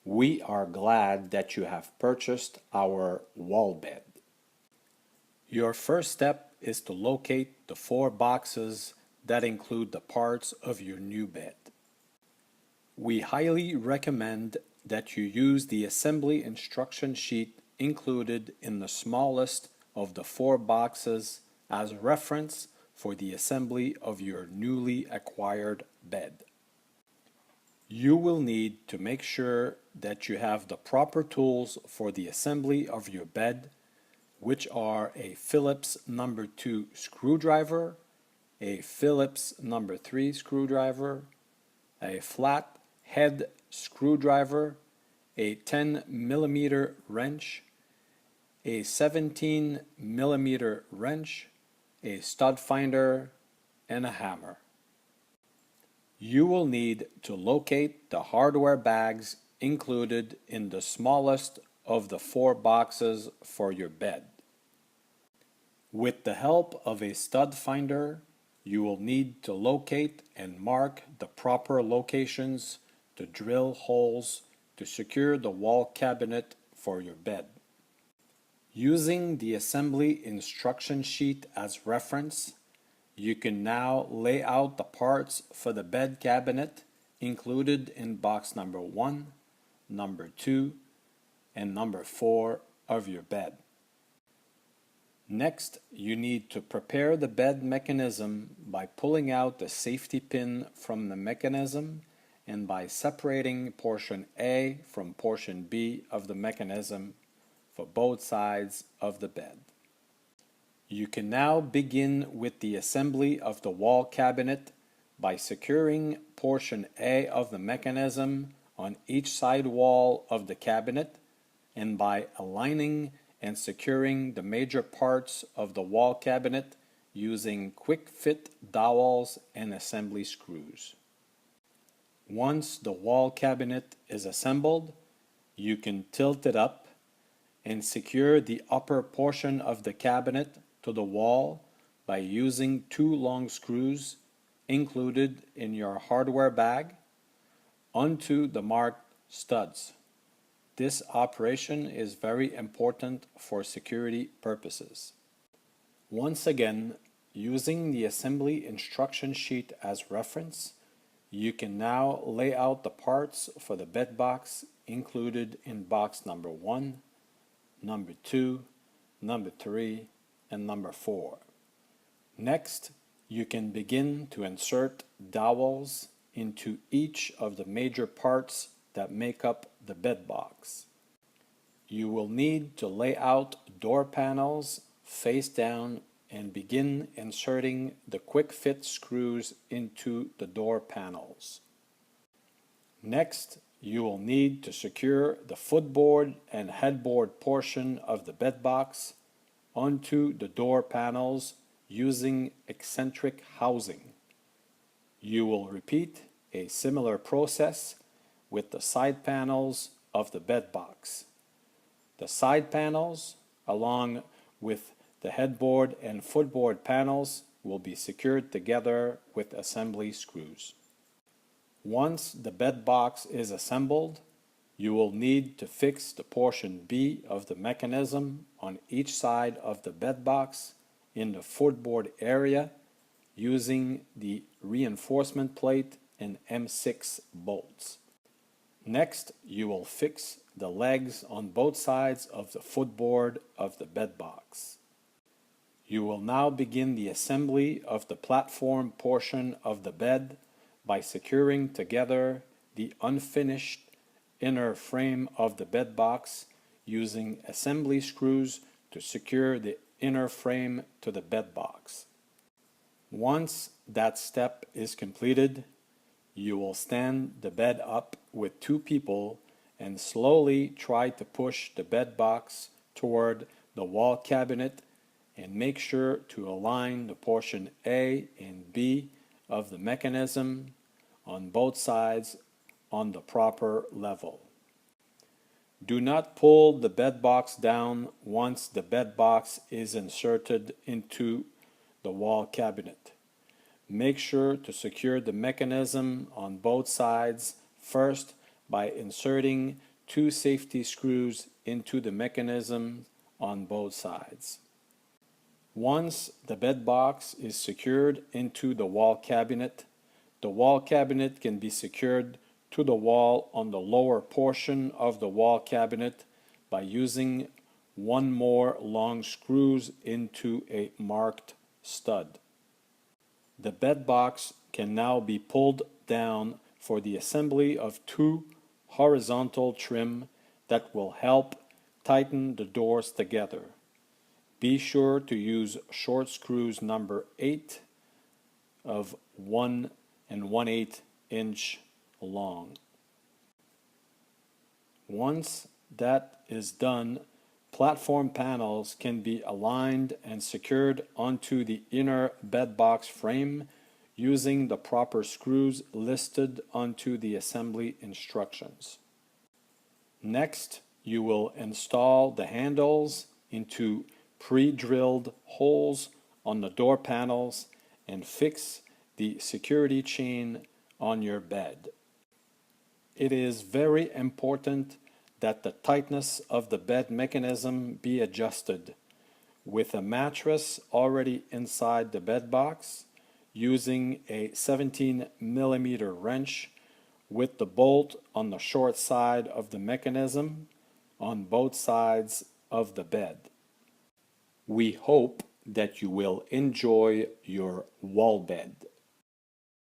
We are glad that you have purchased our wall bed. Your first step is to locate the 4 boxes that include the parts of your new bed. We highly recommend that you use the assembly instruction sheet included in the smallest of the 4 boxes as reference for the assembly of your newly acquired bed. You will need to make sure that you have the proper tools for the assembly of your bed, which are a Phillips number 2 screwdriver, a Phillips number 3 screwdriver, a flat head screwdriver, a 10 millimeter wrench, a 17 millimeter wrench, a stud finder, and a hammer. You will need to locate the hardware bags included in the smallest of the 4 boxes for your bed. With the help of a stud finder, you will need to locate and mark the proper locations to drill holes to secure the wall cabinet for your bed. Using the assembly instruction sheet as reference, you can now lay out the parts for the bed cabinet included in box number 1, number 2, and number 4 of your bed. Next, you need to prepare the bed mechanism by pulling out the safety pin from the mechanism and by separating portion A from portion B of the mechanism for both sides of the bed. You can now begin with the assembly of the wall cabinet by securing portion A of the mechanism on each side wall of the cabinet and by aligning and securing the major parts of the wall cabinet using quick fit dowels and assembly screws. Once the wall cabinet is assembled, you can tilt it up and secure the upper portion of the cabinet to the wall by using 2 long screws included in your hardware bag onto the marked studs. This operation is very important for security purposes. Once again, using the assembly instruction sheet as reference, you can now lay out the parts for the bed box included in box number 1, number 2, number 3, and number 4. Next, you can begin to insert dowels into each of the major parts that make up the bed box. You will need to lay out door panels face down and begin inserting the quick fit screws into the door panels. Next, you will need to secure the footboard and headboard portion of the bed box onto the door panels using eccentric housing. You will repeat a similar process with the side panels of the bed box. The side panels, along with the headboard and footboard panels, will be secured together with assembly screws. Once the bed box is assembled, you will need to fix the portion B of the mechanism on each side of the bed box in the footboard area using the reinforcement plate and M6 bolts. Next, you will fix the legs on both sides of the footboard of the bed box. You will now begin the assembly of the platform portion of the bed by securing together the unfinished inner frame of the bed box using assembly screws to secure the inner frame to the bed box. Once that step is completed, you will stand the bed up with 2 people and slowly try to push the bed box toward the wall cabinet and make sure to align the portion A and B of the mechanism on both sides on the proper level. Do not pull the bed box down once the bed box is inserted into the wall cabinet. Make sure to secure the mechanism on both sides first by inserting 2 safety screws into the mechanism on both sides. Once the bed box is secured into the wall cabinet can be secured to the wall on the lower portion of the wall cabinet by using one more long screws into a marked stud. The bed box can now be pulled down for the assembly of 2 horizontal trim that will help tighten the doors together. Be sure to use short screws number 8 of 1 1/8 inch long. Once that is done, platform panels can be aligned and secured onto the inner bed box frame using the proper screws listed onto the assembly instructions. Next, you will install the handles into pre-drilled holes on the door panels and fix the security chain on your bed. It is very important that the tightness of the bed mechanism be adjusted with a mattress already inside the bed box using a 17mm wrench with the bolt on the short side of the mechanism on both sides of the bed. We hope that you will enjoy your wall bed.